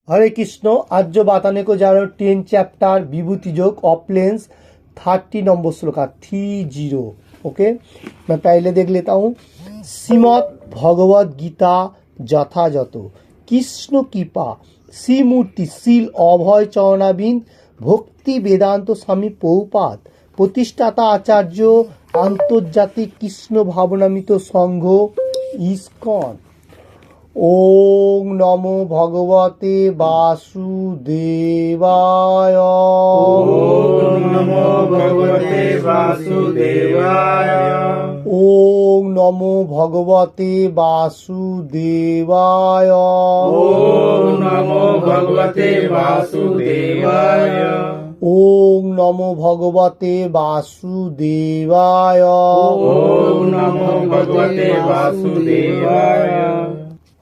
हरे कृष्ण। आज जो बताने को जा रहा हूँ 10 चैप्टर विभूति योग ऑपलेंस 30 नंबर श्लोका 30। ओके, मैं पहले देख लेता हूँ। श्रीमद् भगवद गीता যথাযথ কৃষ্ণ কৃপা শ্রীমূর্তি শিল অভয় চরণাবিন্দ ভক্তি বেদান্ত স্বামী প্রভুপাদ প্রতিষ্ঠাতা আচার্য আন্তর্জাতিক কৃষ্ণ ভাবনামিত সংঘ ইসকন। ओम नमो भगवते वासुदेवाय। ओम नमो भगवते वासुदेवाय। ओम नमो भगवते वासुदेवाय। ओम नमो भगवते वासुदेवाय। ओम नमो भगवते वासुदेवाय। ओम नमो भगवते वासुदेवाय।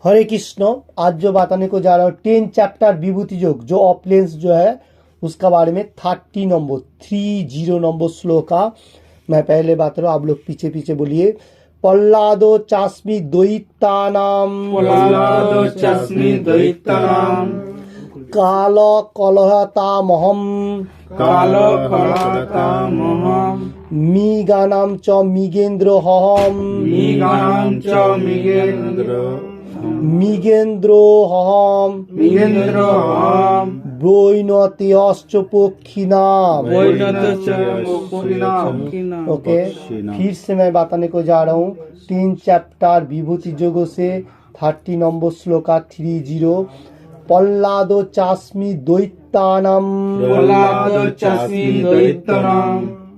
हरे कृष्ण। आज जो बताने को जा रहा हूँ 10 चैप्टर विभूति योग जो ऑपलेंस जो है उसका बारे में 30 नंबर श्लोका मैं पहले बात रहा हूँ, आप लोग पीछे पीछे बोलिए। पल्लादो चास्मी द्वैतानाम काल कलहतामहम मीगानाम च मिगेन्द्र हहम मिगेन्द्रो हहम वैनतेयश्च पक्षिणाम। ओके, फिर से मैं बताने को जा रहा हूँ 10 चैप्टर विभूति योगों से 30 नंबर श्लोका 30। पल्लादो चास्मी द्वैतानाम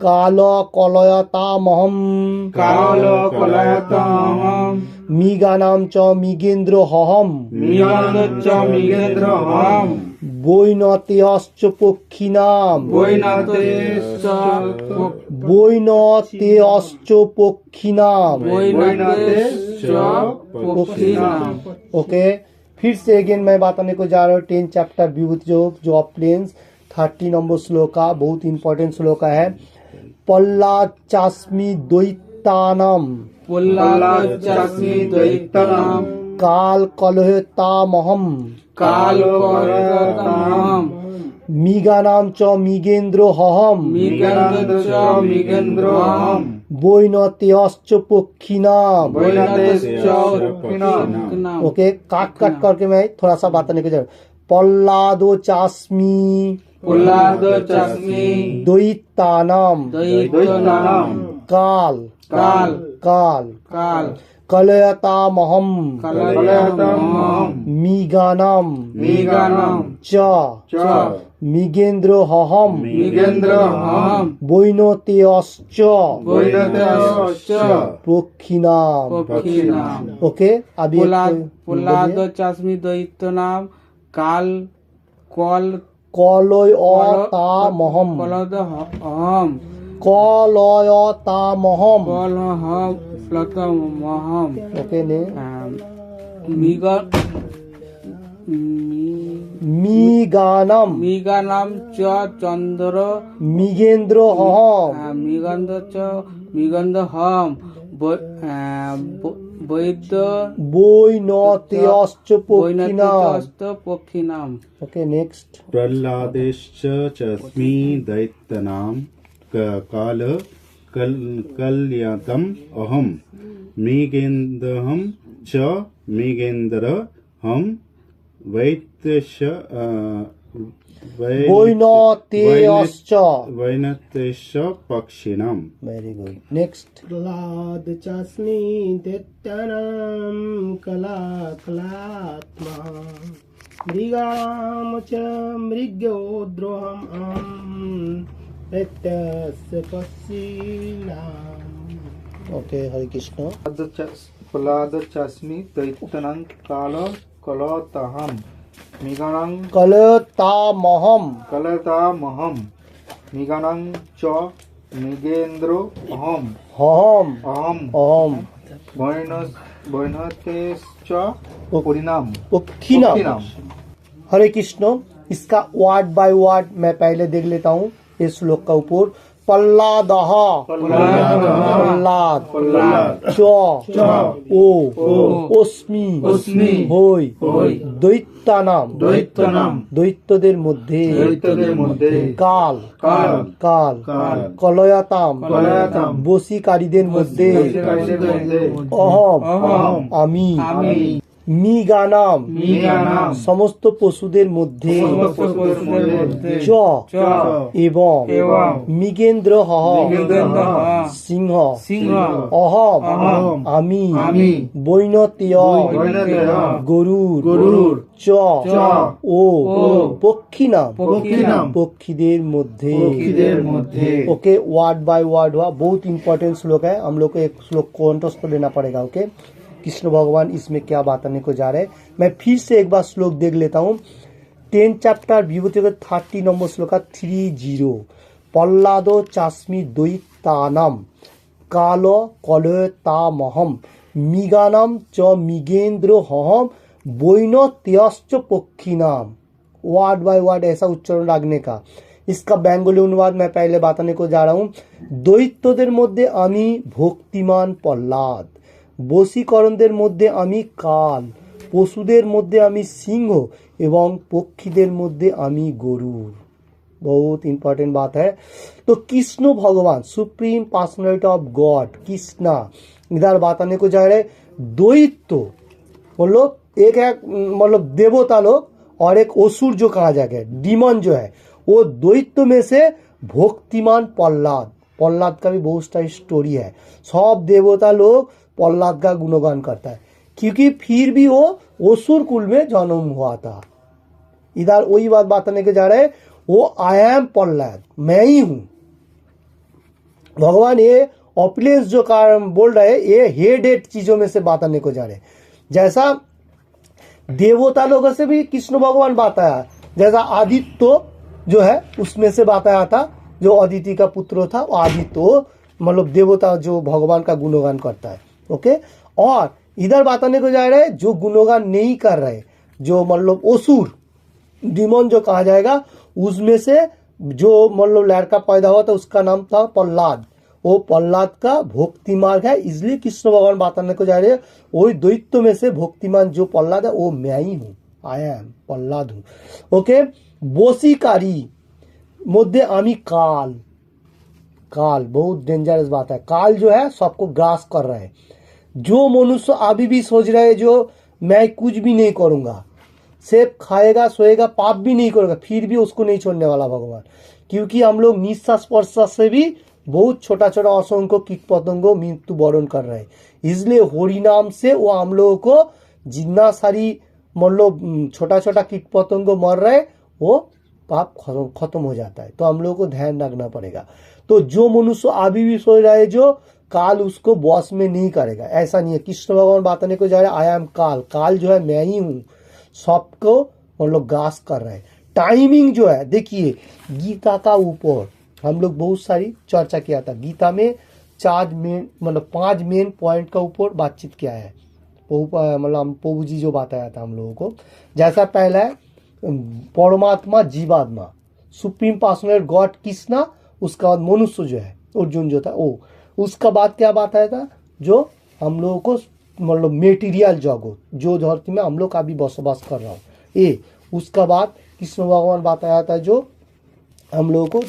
काल कलयतामहम मीगानाम च मिगेन्द्र हहम वैनतेयश्च पक्षिणाम ओके, फिर से अगेन मैं बताने को जा रहा हूँ 10 चैप्टर विभूति योग जो ऑपलेंस 30 नंबर श्लोका बहुत इंपॉर्टेंट श्लोका है। पल्लाद चास्मी द्वैतानाम काल कलहतामहम मीगानाम च मिगेन्द्र हहम वैनतेयश्च पक्षिणाम। ओके, काट करके मैं थोड़ा सा बताने को जा रहा हूँ। पल्लादो चास्मी द्वैतानाम काल कलयतामहम मीगानाम च मिगेन्द्र हहम वैनतेयश्च पक्षिणाम। ओके, अभी पल्लाद चास्मी दैत्यनाम काल कलयतामहम ओके ने मीगानाम च चंद्र मिगेन्द्र हहम मिगंध हम वैनतेयश्च पक्षिणाम। Okay, next. प्रह्लादेश्च चास्मि दैत्यनाम काल कलयतम अहम मिगेन्द्रहम च मिगेन्द्रहम वैनतेयश्च पक्षिणाम। Very good, next. प्रह्लाद चास्मि दैत्यानां कलात्मा मृगाणां च मृगोद्रोहम् दैत्यस्य पक्षिणाम्। ओके, हरे कृष्ण। प्रह्लाद चास्मि दैत्यनां काल कलताहम मृगाणां कलयतामहम मृगाणां च मिगेन्द्रो अहम वैनतेयश्च पक्षिणाम। हरे कृष्ण। इसका वर्ड बाय वर्ड मैं पहले देख लेता हूँ इस श्लोक का ऊपर। पल्लादः पल्लाद च ओ ओस्मि হই দৈত্যদের মধ্যে কাল কলয়াতাম বশীকারীদের মধ্যে অহম আমি মৃগানাম সমস্ত পশুদের মধ্যে চ এবং মৃগেন্দ্র সিংহ অহম আমি বৈনতীয় গরুর চ ও পক্ষীনাম पक्षीদের মধ্যে ओके वर्ड बाय वर्ड हुआ बहुत इंपॉर्टेंट श्लोक है हम लोग को एक श्लोक कंठस्थ लेना पड़ेगा ओके कृष्ण भगवान इसमें क्या बताने को जा रहे हैं मैं फिर से एक बार श्लोक देख लेता हूँ 10 चैप्टर विभूति 30 नंबर श्लोक 30 पल्लादो चास्मी द्वैतानाम कालो कलयतामहम मृगानाम च मृगेंद्र हहम বৈনত্যশ্চ पक्षीनाम वर्ड बाय वर्ड ऐसा उच्चारण लागने का इसका बेंगोली अनुवाद मैं पहले बताने को जा रहा हूँ दैत्यদের মধ্যে আমি ভক্তিমান প্রহ্লাদ বশীকরণদের মধ্যে আমি কাল পশুদের মধ্যে আমি সিংহ এবং পক্ষীদের মধ্যে আমি গরুর बहुत इंपॉर्टेंट बात है तो कृष्ण भगवान supreme personality of God Krishna इधर बताने को जा रहे द्वैत्य मतलब एक है मतलब देवता लोग और एक असुर जो कहा जाएगा डीमन जो है वो द्वैत्य में से भक्तिमान प्रहलाद का भी बहुत सारी स्टोरी है सब देवता लोग प्रहलाद का गुणगान करता है क्योंकि फिर भी वो असुर कुल में जन्म हुआ था इधर वही बात बताने के जा रहे हैं वो आई एम प्रहलाद मैं ही हूं भगवान ये ऑपुलेंस जो कारण बोल रहे हैं ये हेडेड चीजों में से बताने को जा रहे हैं जैसा देवता लोगों से भी कृष्ण भगवान बताया जैसा आदित्य जो है उसमें से बताया था जो अदिति का पुत्र था वो आदित्य मतलब देवता जो भगवान का गुणगान करता है ओके और इधर बताने को जा रहे हैं जो गुणगान नहीं कर रहे जो मतलब असुर डिमन जो कहा जाएगा उसमें से जो मतलब लड़का पैदा हुआ था उसका नाम था प्रहलाद वो प्रहलाद का भक्ति मार्ग है इसलिए कृष्ण भगवान बताने को जा रहे हैं वही द्वैत्य में से भक्तिमान जो प्रहलाद है वो मैं ही हूँ आई एम प्रहलाद हूँ ओके বশীকারী मध्य आमी काल बहुत डेंजरस बात है काल जो है सबको ग्रास कर रहा है जो मनुष्य अभी भी सोच रहे जो मैं कुछ भी नहीं करूंगा सिर्फ खाएगा सोएगा पाप भी नहीं करेगा फिर भी उसको नहीं छोड़ने वाला भगवान क्योंकि हम लोग निश्वास प्रश्वास से भी बहुत छोटा छोटा असंख्य कीट पतंगों मृत्यु वरण कर रहे हैं इसलिए हरि नाम से वो हम लोगों को जितना सारी मतलब छोटा छोटा कीट पतंगों मर रहे वो पाप खत्म हो जाता है तो हम लोगों को ध्यान रखना पड़ेगा तो जो मनुष्य अभी भी सोच रहा है जो काल उसको बॉस में नहीं करेगा ऐसा नहीं है कृष्ण भगवान बताने को जा रहे आई एम काल जो है मैं ही हूँ सबको मतलब ग्रास कर रहा है टाइमिंग जो है देखिए गीता का ऊपर हम लोग बहुत सारी चर्चा किया था गीता में 5 मेन पॉइंट का ऊपर बातचीत किया है मतलब प्रभु जी जो बताया था हम लोगों को जैसा पहला है परमात्मा जीवात्मा सुप्रीम पर्सनल गॉड कृष्णा उसका बाद मनुष्य जो है अर्जुन जो था वो उसका बाद क्या बताया था जो हम लोगों को मतलब मेटीरियल जगत जो धरती में हम लोग अभी बसवास कर रहा हूँ ये उसका बाद कृष्ण भगवान बताया था जो हम लोगों को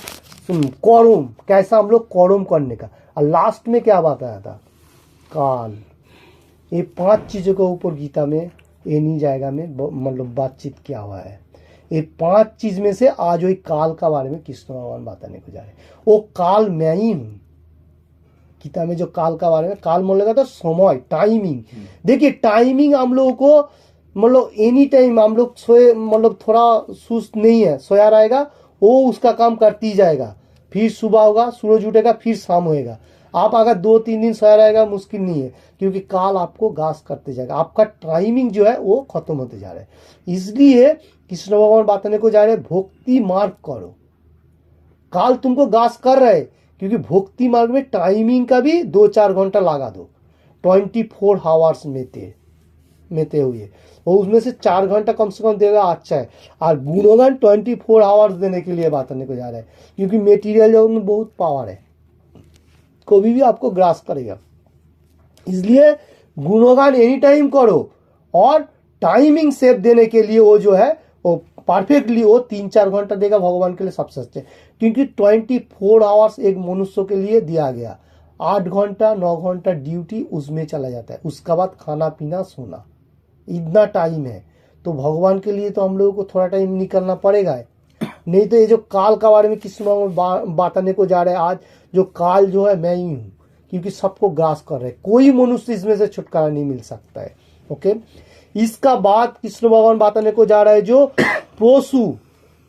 कर्म कैसा हम लोग कर्म करने का और लास्ट में क्या बताया था काल ये 5 चीज़ों के ऊपर गीता में एनी जाएगा में मतलब बातचीत किया हुआ है ये 5 चीज में से आज वही काल का बारे में कृष्ण भगवान बताने को जा रहे हैं वो काल मैं ही हूँ गीता में जो काल का बारे में काल बोलेगा तो समय टाइमिंग देखिए टाइमिंग हम लोगों को मतलब एनी टाइम हम लोग सोए मतलब थोड़ा सुस्त नहीं है सोया रहेगा वो उसका काम करती जाएगा फिर सुबह होगा सूरज उठेगा फिर शाम होएगा आप अगर 2-3 दिन सोया रहेगा मुश्किल नहीं है क्योंकि काल आपको गास करते जाएगा आपका टाइमिंग जो है वो खत्म होते जा रहा है इसलिए कृष्ण भगवान बताने को जा रहे भक्ति मार्ग करो काल तुमको गास कर रहे क्योंकि भक्ति मार्ग में टाइमिंग का भी 2-4 घंटा लगा दो 24 आवर्स में हुए और उसमें से 4 घंटा कम से कम देगा, अच्छा है। और गुणगान 24 आवर्स देने के लिए बात करने को जा रहा है, क्योंकि मेटीरियल जो उनमें बहुत पावर है, कभी भी आपको ग्रास करेगा। इसलिए गुणगान एनी टाइम करो, और टाइमिंग सेव देने के लिए वो जो है वो परफेक्टली वो 3-4 घंटा देगा भगवान के लिए सबसे अच्छे, क्योंकि 24 आवर्स एक मनुष्य के लिए दिया गया। 8 घंटा 9 घंटा ड्यूटी उसमें चला जाता है, उसका बाद खाना पीना सोना, इतना टाइम है। तो भगवान के लिए तो हम लोगों को थोड़ा टाइम निकलना पड़ेगा, नहीं तो ये जो काल का बारे में कृष्ण भगवान बताने को जा रहे हैं आज, जो काल जो है मैं ही हूँ, क्योंकि सबको ग्रास कर रहे हैं, कोई मनुष्य इसमें से छुटकारा नहीं मिल सकता है। ओके, इसका बाद कृष्ण भगवान बताने को जा रहा है जो पशु,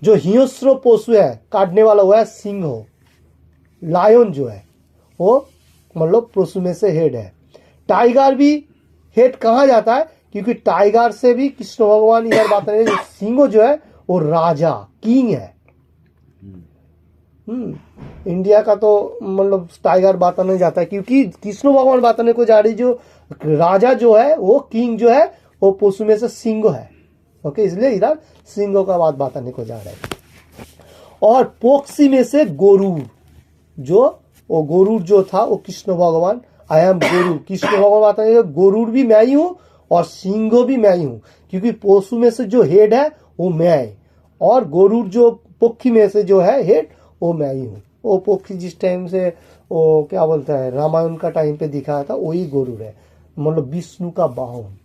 जो हिंस्र पशु है, काटने वाला हुआ है सिंह हो, लायन जो है वो मतलब पशु में से हेड है। टाइगर भी हेड कहा जाता है, क्योंकि टाइगर से भी कृष्ण भगवान इधर बात करेंगे, सिंह जो है वो राजा किंग है। इंडिया का तो मतलब टाइगर बताने जाता है, क्योंकि कृष्ण भगवान बताने को जा रही जो राजा जो है वो किंग जो है वो पशु में से सिंह है। ओके, इसलिए इधर सिंह का बात बताने को जा रहा है। और पक्षी में से गोरूर, जो वो गोरूर जो था वो कृष्ण भगवान, आई एम गोरूर, कृष्ण भगवान बताने गोरूर भी मैं ही हूँ और सिंह भी मैं ही हूँ, क्योंकि पशु में से जो हेड है वो मैं, और गोरूर जो पक्षी में से जो है हेड वो मैं ही हूँ। वो पक्षी जिस टाइम से वो क्या बोलता है रामायण का टाइम पे दिखाया था वही गोरूर है, मतलब विष्णु का वाहन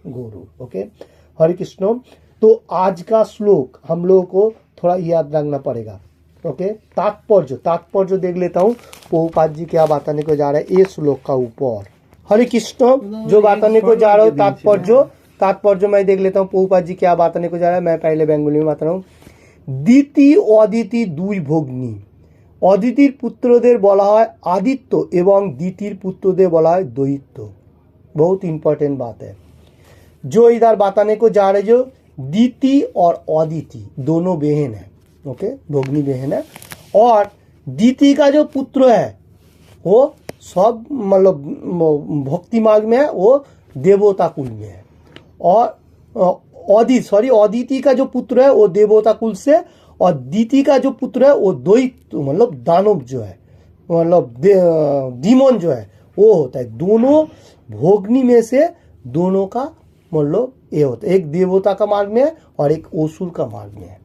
गोरूर। ओके, हरे कृष्ण। तो आज का श्लोक हम लोगों को थोड़ा याद रखना पड़ेगा। ओके, तात्पर्य देख लेता हूँ प्रभुपाद जी क्या बताने को जा रहा है ये श्लोक का ऊपर। हरे कृष्ण, जो बताने को जा रहा हूँ तात्पर्य मैं देख लेता हूँ प्रभुपाद जी क्या बताने को जा रहा है। मैं पहले बेंगोली में बता रहा हूँ। দিতি অদিতি দুই ভগ্নী, অদিতির পুত্রদের বলা হয় আদিত্য এবং দিতির পুত্রদের বলা হয় দৈত্য। बहुत इंपॉर्टेंट बात है जो इधर बताने को जा रहे, जो दीति और अदिति दोनों बहन है। ओके, भोगनी बहन है, और दीति का जो पुत्र है वो सब मतलब भक्ति मार्ग में है, वो देवता कुल में है, और अदिति का जो पुत्र है वो देवता कुल से, और दीति का जो पुत्र है वो द्वैत मतलब दानव जो है, मतलब डीमन जो है वो होता है। दोनों भोगनी में से दोनों का मतलब ये होता है, एक देवता का मार्ग में है और एक असुर का मार्ग में है।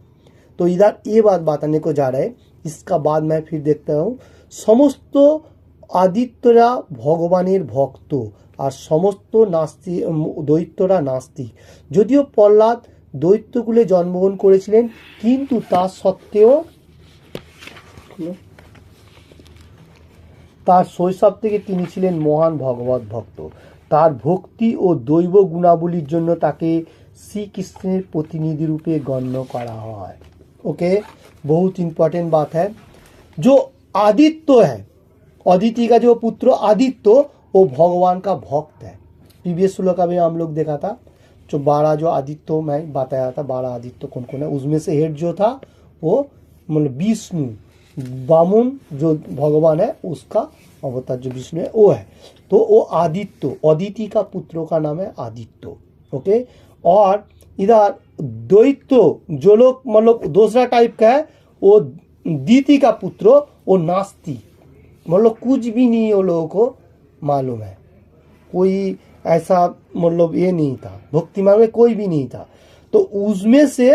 तो इधर ये बात बताने को जा रहा है। इसका बाद मैं फिर देखता हूँ समस्त आदित्यरा भगवानेर भक्त আর সমস্ত দৈত্যরা নাস্তিক। যদিও প্রহ্লাদ দৈত্যকুলে জন্মগ্রহণ করেছিলেন, কিন্তু তা সত্ত্বেও তার শৈশব থেকে তিনি ছিলেন মহান ভগবত ভক্ত। তার ভক্তি ও দৈব গুণাবলীর জন্য তাকে শ্রীকৃষ্ণের প্রতিনিধি রূপে গণ্য করা হয়। ओके, बहुत इंपॉर्टेंट बात है। जो आदित्य है, अदिति का जो पुत्र आदित्य वो भगवान का भक्त है। प्रीवियस श्लोक में हम लोग देखा था जो 12 जो आदित्य मैं बताया था, 12 आदित्य कौन कौन है, उसमें से हेड जो था वो मतलब विष्णु वामन जो भगवान है उसका अवतार जो विष्णु है वो है। तो वो आदित्य, अदिति का पुत्रों का नाम है आदित्य। ओके, और इधर द्वैत्य जो लोग मतलब दूसरा टाइप का है वो दीति का पुत्र, वो नास्ती मतलब कुछ भी नहीं वो लोगों को मालूम है, कोई ऐसा मतलब ये नहीं था, भक्ति मार्ग में कोई भी नहीं था। तो उसमें से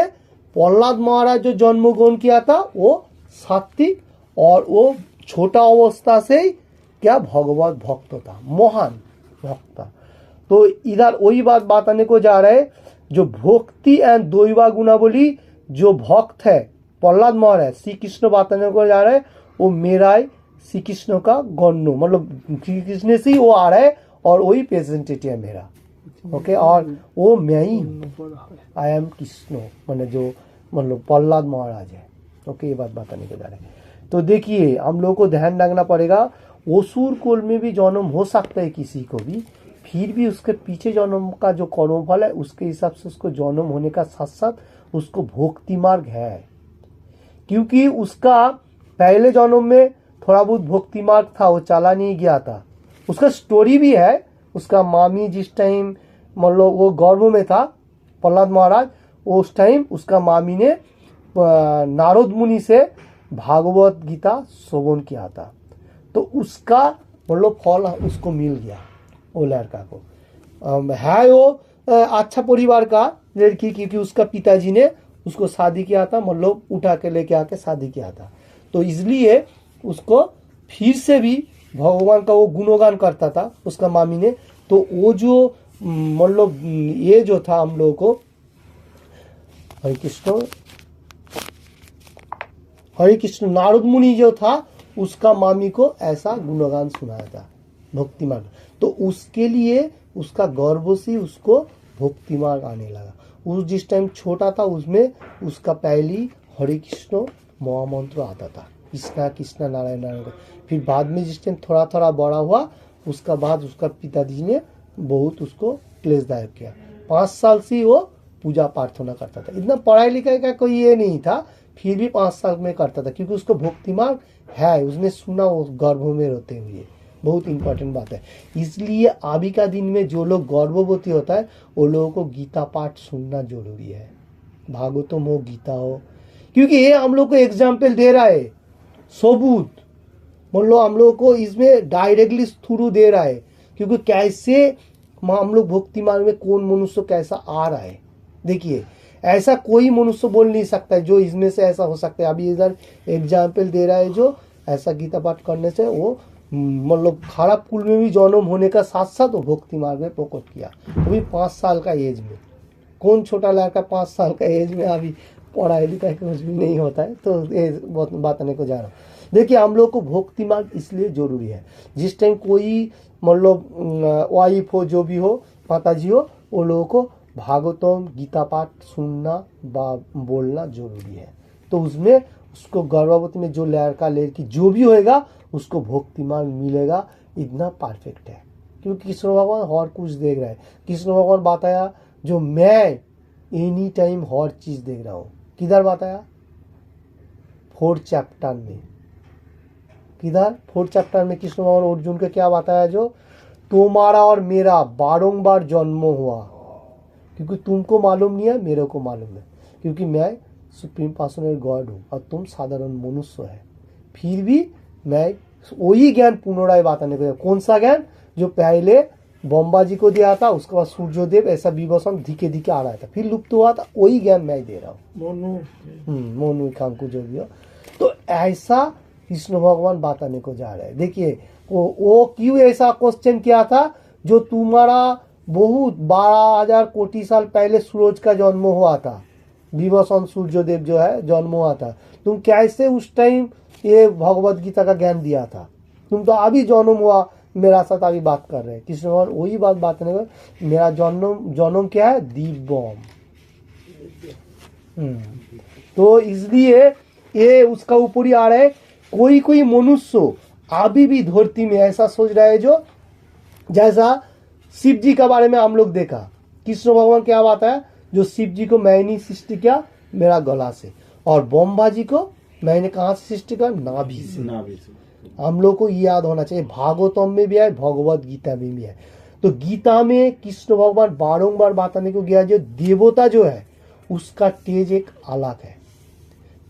प्रहलाद महाराज जो जन्म ग्रहण किया था वो सात्विक, और वो छोटा अवस्था से ही क्या भगवत भक्त था, महान भक्त था। तो इधर वही बात बताने को जा रहे, जो भक्ति एंड दैवा गुणावली जो भक्त है प्रहलाद महाराज, श्री कृष्ण बताने को जा रहे वो मेरा श्री कृष्ण का गण्य, मतलब श्री कृष्ण से ही वो आ रहा है और वही प्रेजेंटेटिव है मेरा। ओके, और वो मैं ही आई एम कृष्ण, मतलब जो मतलब प्रहलाद महाराज है। ओके, ये बात बताने को जा रहे हैं। तो देखिए हम लोग को ध्यान रखना पड़ेगा, असुर कुल में भी जन्म हो सकता है किसी को भी, फिर भी उसके पीछे जन्म का जो कर्मफल है उसके हिसाब से उसको जन्म होने का साथ साथ उसको भक्ति मार्ग है, क्योंकि उसका पहले जन्म में थोड़ा बहुत भक्ति मार्ग था, वो चला नहीं गया था। उसका स्टोरी भी है, उसका मामी जिस टाइम मान लो वो गर्भ में था प्रहलाद महाराज, उस टाइम उसका मामी ने नारद मुनि से भागवत गीता श्रवण किया था, तो उसका मतलब फल उसको मिल गया वो लड़का को। है वो अच्छा परिवार का लड़की, क्योंकि उसका पिताजी ने उसको शादी किया था, मतलब उठा के लेके आके शादी किया था, तो इसलिए उसको फिर से भी भगवान का वो गुणगान करता था उसका मामी ने। तो वो जो मतलब ये जो था हम लोगों को हरे कृष्ण नारद मुनि जो था उसका मामी को ऐसा गुणगान सुनाया था भक्ति मार्ग, तो उसके लिए उसका गर्व से उसको भक्ति मार्ग आने लगा। उस जिस टाइम छोटा था उसमें उसका पहली हरे कृष्ण महामंत्र आता था, कृष्णा कृष्णा नारायण नारायण। फिर बाद में जिस टाइम थोड़ा थोड़ा बड़ा हुआ उसका बाद उसका पिताजी ने बहुत उसको क्लेशदायक किया। 5 साल से वो पूजा प्रार्थना करता था, इतना पढ़ाई लिखाई का कोई ये नहीं था, फिर भी 5 साल में करता था, क्योंकि उसको भक्ति मार्ग है, उसने सुना वो गर्भ में रोते हुए। बहुत इंपॉर्टेंट बात है। इसलिए अभी का दिन में जो लोग गर्भवती होता है वो लोगों को गीता पाठ सुनना जरूरी है, भागवतम हो गीता हो, क्योंकि ये हम लोग को एग्जाम्पल दे रहा है, सबूत मतलब हम लोग को इसमें डायरेक्टली थ्रू दे रहा है, क्योंकि कैसे हम लोग भक्ति मार्ग में कौन मनुष्य कैसा आ रहा है। देखिए ऐसा कोई मनुष्य बोल नहीं सकता है जो इसमें से ऐसा हो सकता है। अभी इधर एग्जाम्पल दे रहा है जो ऐसा गीता पाठ करने से वो मतलब खराब कुल में भी जन्म होने का साथ साथ वो भक्ति मार्ग में प्रकट किया, अभी 5 साल का एज में। कौन छोटा लड़का 5 साल का एज में अभी पढ़ाई लिखाई कुछ भी नहीं होता है, तो ये बताने को जा रहा हूँ। देखिए हम लोग को भक्ति मार्ग इसलिए जरूरी है, जिस टाइम कोई मतलब वाइफ हो जो भी हो माताजी हो वो लोगों को भागवतम गीता पाठ सुनना बोलना जरूरी है। तो उसमें उसको गर्भवती में जो लड़का लड़की जो भी होएगा उसको भक्ति मार्ग मिलेगा, इतना परफेक्ट है। क्योंकि कृष्ण भगवान हर कुछ देख रहा है। कृष्ण भगवान बताया जो मैं एनी टाइम हर चीज देख रहा हूँ, किधर बताया 4th चैप्टर में। किधर 4th चैप्टर में कृष्ण भगवान अर्जुन को क्या बताया, जो तुम्हारा और मेरा बारंबार जन्म हुआ, क्योंकि तुमको मालूम नहीं है मेरे को मालूम है, क्योंकि मैं सुप्रीम पर्सनल गॉड हूँ और तुम साधारण मनुष्य है, फिर भी मैं वही ज्ञान पुनराय बताने को। कौन सा ज्ञान, जो पहले ब्रह्मा जी को दिया था, उसके बाद सूर्यदेव ऐसा विवसन धीके धीके आ रहा था, फिर लुप्त हुआ था, वही ज्ञान मैं दे रहा हूँ मोनू खान को जो भी हो। तो ऐसा कृष्ण भगवान बताने को जा रहे हैं। देखिए वो क्यों ऐसा क्वेश्चन किया था, जो तुम्हारा बहुत 12,000 कोटि साल पहले सूरज का जन्म हुआ था, विवसन सूर्यदेव जो है जन्म हुआ था, तुम कैसे उस टाइम ये भगवत गीता का ज्ञान दिया था, तुम तो अभी जन्म हुआ मेरा साथ अभी बात कर रहे हैं। कृष्ण भगवान वही बात बताने को, मेरा जन्म क्या है, दिव्यम। तो इसलिए ये उसका ऊपर ही आ रहा है। कोई कोई मनुष्य अभी भी धरती में ऐसा सोच रहा है, जो जैसा शिव जी का बारे में हम लोग देखा, कृष्ण भगवान क्या बात है, जो शिव जी को मैंने सृष्टि किया मेरा गला से, और ब्रह्मा जी को मैंने कहाँ से सृष्टि किया, नाभि से। हम लोग को याद होना चाहिए, भागवतम में भी है, भगवत गीता में भी है। तो गीता में कृष्ण भगवान बारंबार बताने को गया, जो देवता जो है उसका तेज एक अलग है।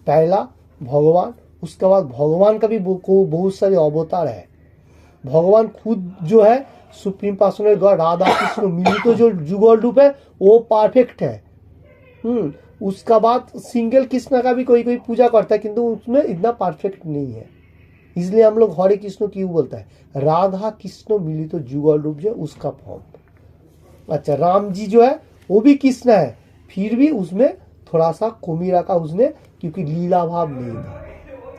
पहला भगवान, उसके बाद भगवान का भी बहुत सारे अवतार है। भगवान खुद जो है supreme personal God Radha Krishna मिलित तो जो जुगल रूप है वो परफेक्ट है। उसका बाद सिंगल कृष्ण का भी कोई कोई पूजा करता है, किंतु उसमें इतना परफेक्ट नहीं है। इसलिए हम लोग हरे कृष्ण क्यों बोलता है, राधा कृष्ण मिलित तो जुगल रूप जो उसका फॉर्म। अच्छा, राम जी जो है वो भी कृष्ण है, फिर भी उसमें थोड़ा सा कमी रखा उसने, क्योंकि लीला भाव नहीं था।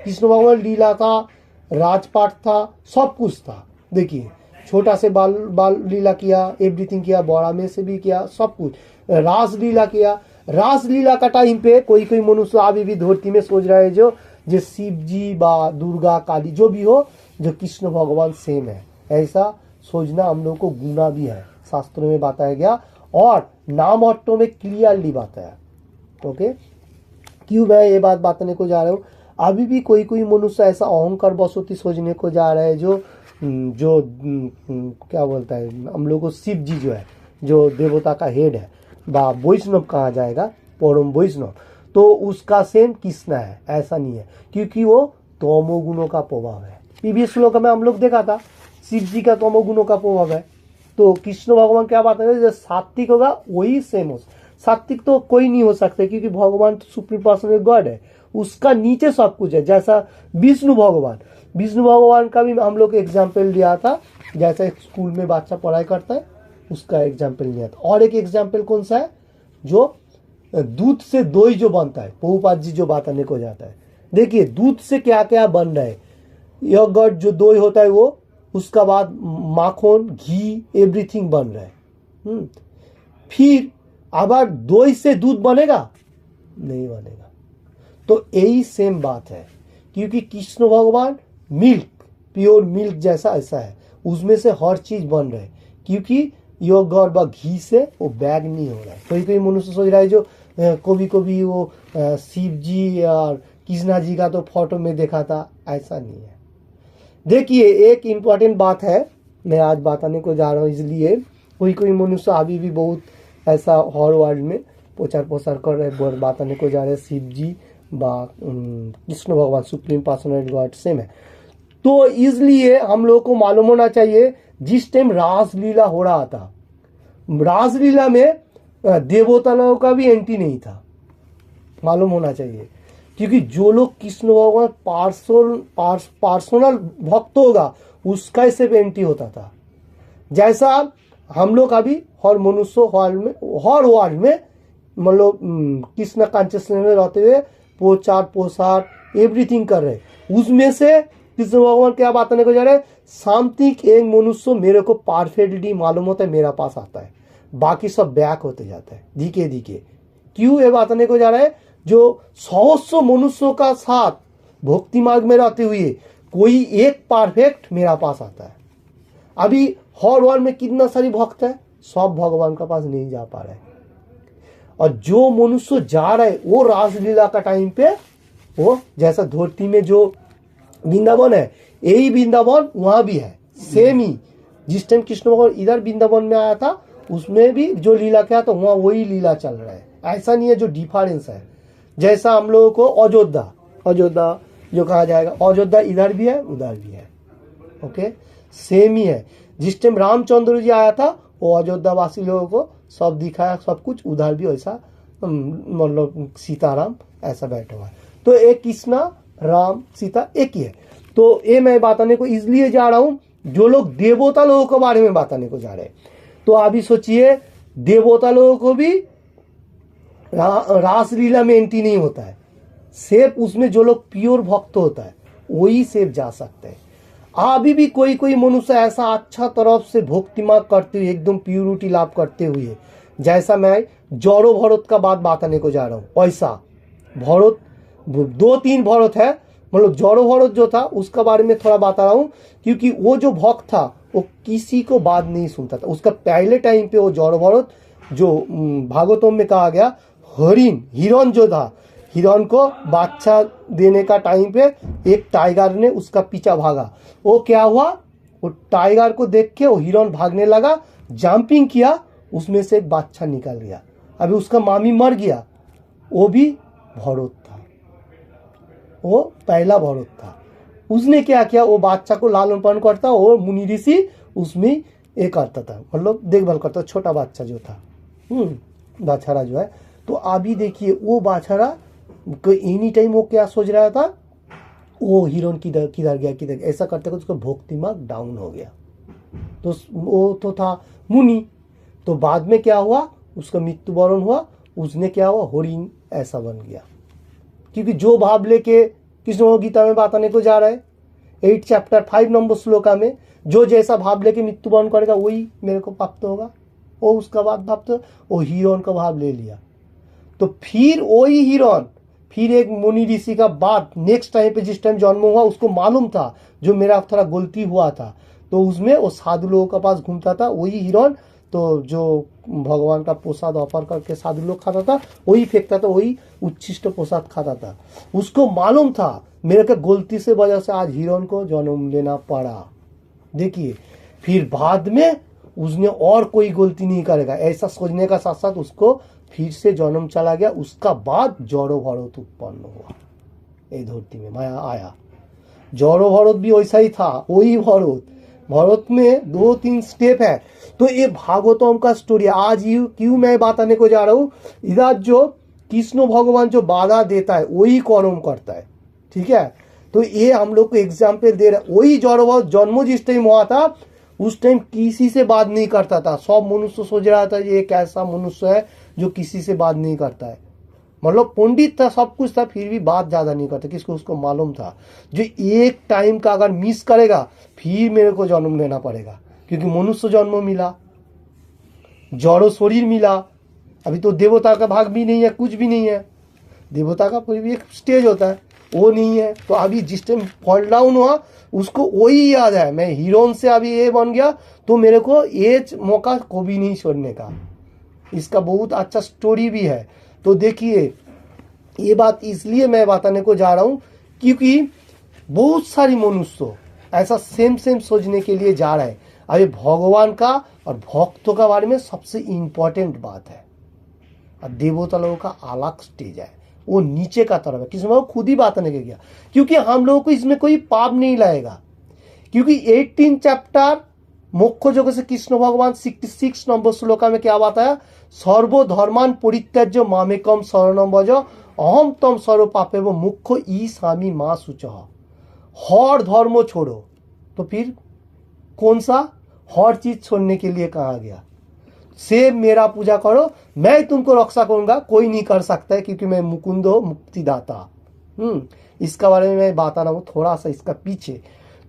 कृष्ण भगवान लीला था, राजपाट था, सब कुछ था। देखिए छोटा से बाल लीला किया, एवरीथिंग किया, बड़ा में से भी किया, सब कुछ। रास लीला किया। रास लीला का टाइम पे कोई कोई मनुष्य अभी भी धरती में सोच रहा है, जो शिव जी बा दुर्गा काली जो भी हो, जो कृष्ण भगवान सेम है, ऐसा सोचना हम लोग को गुना भी है, शास्त्रों में बताया गया। और नाम अर्थों में क्लियरली बताया। ओके, क्यों मैं ये बात बताने को जा रहा हूँ, अभी भी कोई कोई मनुष्य ऐसा अहंकार बसोती सोचने को जा रहा है, जो क्या बोलता है हम लोग को शिव जी जो है, जो देवता का हेड है बा वैष्णव कहा जाएगा, परम वैष्णव, तो उसका सेम कृष्णा है, ऐसा नहीं है, क्योंकि वो तमोगुणों का प्रभाव है। प्रीवियस श्लोक में हम लोग देखा था शिव जी का तमोगुणों का प्रभाव है। तो कृष्ण भगवान क्या बात है, जो सात्विक होगा वही सेम हो, सात्विक तो कोई नहीं हो सकता क्योंकि भगवान तो सुप्रीम पर्सनल गॉड है, उसका नीचे सब कुछ है। जैसा विष्णु भगवान का भी हम लोग एग्जाम्पल लिया था, जैसा एक स्कूल में बच्चा पढ़ाई करता है उसका एग्जाम्पल लिया था। और एक एग्जाम्पल कौन सा है, जो दूध से दही जो बनता है, प्रभुपाद जी जो बताने को जाता है, देखिए दूध से क्या क्या बन रहा है, योगर्ट जो दही होता है वो, उसका बाद माखन घी एवरीथिंग बन रहा है। फिर अगर दही से दूध बनेगा नहीं बनेगा। तो यही सेम बात है, क्योंकि कृष्ण भगवान मिल्क, प्योर मिल्क जैसा ऐसा है, उसमें से हर चीज बन रहा है, क्योंकि योगर्ट व घी से वो बैग नहीं हो रहा है। कोई कोई मनुष्य सोच रहा है जो कभी कभी वो शिव जी और कृष्णा जी का तो फोटो में देखा था, ऐसा नहीं है। देखिए एक इम्पॉर्टेंट बात है, मैं आज बताने को जा रहा हूँ, इसलिए कोई कोई मनुष्य अभी भी बहुत ऐसा हर वर्ल्ड में प्रचार प्रसार कर रहे हैं, बताने को जा रहे हैं शिव जी बा कृष्ण भगवान सुप्रीम पर्सनल गॉड सेम है। तो इसलिए हम लोगों को मालूम होना चाहिए, जिस टाइम रासलीला हो रहा था, रासलीला में देवता लोगों का भी एंट्री नहीं था, मालूम होना चाहिए, क्योंकि जो लोग कृष्ण भगवान पर्सनल भक्त होगा उसका सिर्फ एंट्री होता था। जैसा हम लोग अभी हर मनुष्य हर वर्ल्ड में मतलब कृष्ण कॉन्शियसनेस में रहते हुए प्रचार प्रसार एवरीथिंग कर रहे, उसमें से कृष्ण भगवान क्या बताने को जा रहे हैं, सामथिक एक मनुष्य मेरे को परफेक्टली मालूम होता है, मेरा पास आता है, बाकी सब बैक होते जाता है धीके धीके। क्यों ये बताने को जा रहा है, जो सहस्र मनुष्यों का साथ भक्ति मार्ग में रहते हुए कोई एक परफेक्ट मेरा पास आता है। अभी हर वर्ल्ड में कितना सारी भक्त है, सब भगवान का पास नहीं जा पा रहे, और जो मनुष्य जा रहे वो रासलीला का टाइम पे, वो जैसा धरती में जो वृंदावन है, यही वृंदावन वहां भी है, सेम ही। जिस टाइम कृष्ण भगवान इधर वृंदावन में आया था, उसमें भी जो लीला किया था वहां वही लीला चल रहा है, ऐसा नहीं है जो डिफरेंस है। जैसा हम लोगों को अयोध्या जो कहा जाएगा, अयोध्या इधर भी है उधर भी है, ओके सेम ही है। जिस टाइम रामचंद्र जी आया था वो अयोध्या वासी लोगों को सब दिखाया, सब कुछ उधर भी वैसा, मतलब सीताराम ऐसा बैठा हुआ है। तो एक कृष्णा राम सीता एक ही है। तो ये मैं बताने को इसलिए जा रहा हूं, जो लोग देवता लोगों के बारे में बताने को जा रहे हैं, तो अभी सोचिए देवता लोगों को भी रासलीला में एंट्री नहीं होता है, सिर्फ उसमें जो लोग प्योर भक्त होता है वही सिर्फ जा सकते हैं। अभी भी कोई कोई मनुष्य ऐसा अच्छा तरफ से भक्ति मार्ग करते हुए एकदम प्योरिटी लाभ करते हुए, जैसा मैं जड़ो भरत का बात बताने को जा रहा हूँ, ऐसा भरत 2-3 भरत है, मतलब जड़ो भरत जो था उसका बारे में थोड़ा बता रहा हूँ, क्योंकि वो जो भक्त था वो किसी को बात नहीं सुनता था। उसका पहले टाइम पे वो जड़ो भरत जो भागवतम में कहा गया, हिरण जो था, हिरण को बादशाह देने का टाइम पे एक टाइगर ने उसका पीछा भागा, वो क्या हुआ, वो टाइगर को देख के वो हिरण भागने लगा, जंपिंग किया, उसमें से एक बादशाह निकल गया। अभी उसका मामी मर गया, वो भी भरत था, वो पहला भरत था। उसने क्या किया, वो बादशाह को लालन पालन करता और मुनि ऋषि उसमें ये करता था, मतलब देखभाल करता, छोटा बादशाह जो था, बाछारा जो है। तो अभी देखिए वो बाछारा एनी टाइम वो क्या सोच रहा था, वो हिरण किधर गया, ऐसा करते करते उसका भक्ति मार्ग डाउन हो गया। तो वो तो था मुनि, तो बाद में क्या हुआ, उसका मृत्युवरण हुआ, उसने क्या हुआ, हरिण ऐसा बन गया। क्योंकि जो भाव लेके कृष्ण गीता में बताने को जा रहा है 8 चैप्टर 5 नंबर श्लोका में, जो जैसा भाव लेके मृत्युवरण करेगा वही मेरे को प्राप्त होगा, वो उसका बाद प्राप्त, वो हिरण का भाव ले लिया। तो फिर वही हिरण फिर एक मुनि ऋषि का बाद नेक्स्ट टाइम पे जिस टाइम जन्म हुआ, उसको मालूम था जो मेरा थोड़ा गलती हुआ था, तो उसमें वो साधु लोगों के पास घूमता था, वही हिरण तो जो भगवान का प्रसाद ऑफर करके साधु लोग खाता था वही फेंकता था, वही उच्छिष्ट प्रसाद खाता था। उसको मालूम था मेरे को गलती से वजह से आज हिरण को जन्म लेना पड़ा। देखिए फिर बाद में उसने और कोई गलती नहीं करेगा, ऐसा सोचने का साथ साथ उसको फिर से जन्म चला गया। उसका बाद जड़ो भरत उत्पन्न हुआ, ये धरती में माया आया। जड़ो भरत भी वैसा ही था, वही भरत। भरत में 2-3 स्टेप है। तो ये भागवतम का स्टोरी आज क्यों मैं बताने को जा रहा हूँ। इधर जो कृष्ण भगवान जो बाधा देता है वही कर्म करता है, ठीक है। तो ये हम लोग को एग्जाम्पल दे रहा है। वही जड़ो भरत जन्म जिस टाइम हुआ था उस टाइम किसी से बात नहीं करता था। सब मनुष्य सोच रहा था ये कैसा मनुष्य है जो किसी से बात नहीं करता है। मतलब पंडित था, सब कुछ था, फिर भी बात ज्यादा नहीं करता। किसको? उसको मालूम था जो एक टाइम का अगर मिस करेगा फिर मेरे को जन्म लेना पड़ेगा, क्योंकि मनुष्य जन्म मिला, जड़ो शरीर मिला। अभी तो देवता का भाग भी नहीं है, कुछ भी नहीं है। देवता का कोई भी एक स्टेज होता है, वो नहीं है। तो अभी जिस टाइम फॉल डाउन हुआ उसको वही याद है, मैं हीरोइन से अभी ये बन गया तो मेरे को ये मौका कभी नहीं छोड़ने का। इसका बहुत अच्छा स्टोरी भी है। तो देखिए ये बात इसलिए मैं बताने को जा रहा हूं क्योंकि बहुत सारी मनुष्य ऐसा सेम सोचने के लिए जा रहा है। अभी भगवान का और भक्तों का बारे में सबसे इंपॉर्टेंट बात है, और देवता लोगों का अलग स्टेज है, वो नीचे का तरफ है। किसी में खुद ही बात नहीं किया, क्योंकि हम लोगों को इसमें कोई पाप नहीं लाएगा। क्योंकि 18 चैप्टर मोक्ष योग से कृष्ण भगवान 66 नंबर श्लोका में क्या बताया, सर्वधर्मान परित्यज्य मामेकम शरणम भज अहम तम सर्व पापे वो मुख्य ई स्वामी माँ सुच। हर धर्म छोड़ो, तो फिर कौन सा हर चीज छोड़ने के लिए कहा गया? सेम मेरा पूजा करो, मैं तुमको रक्षा करूंगा, कोई नहीं कर सकता है क्योंकि मैं मुकुंद हो मुक्तिदाता। इसका बारे में मैं बता रहा हूँ थोड़ा सा इसका पीछे।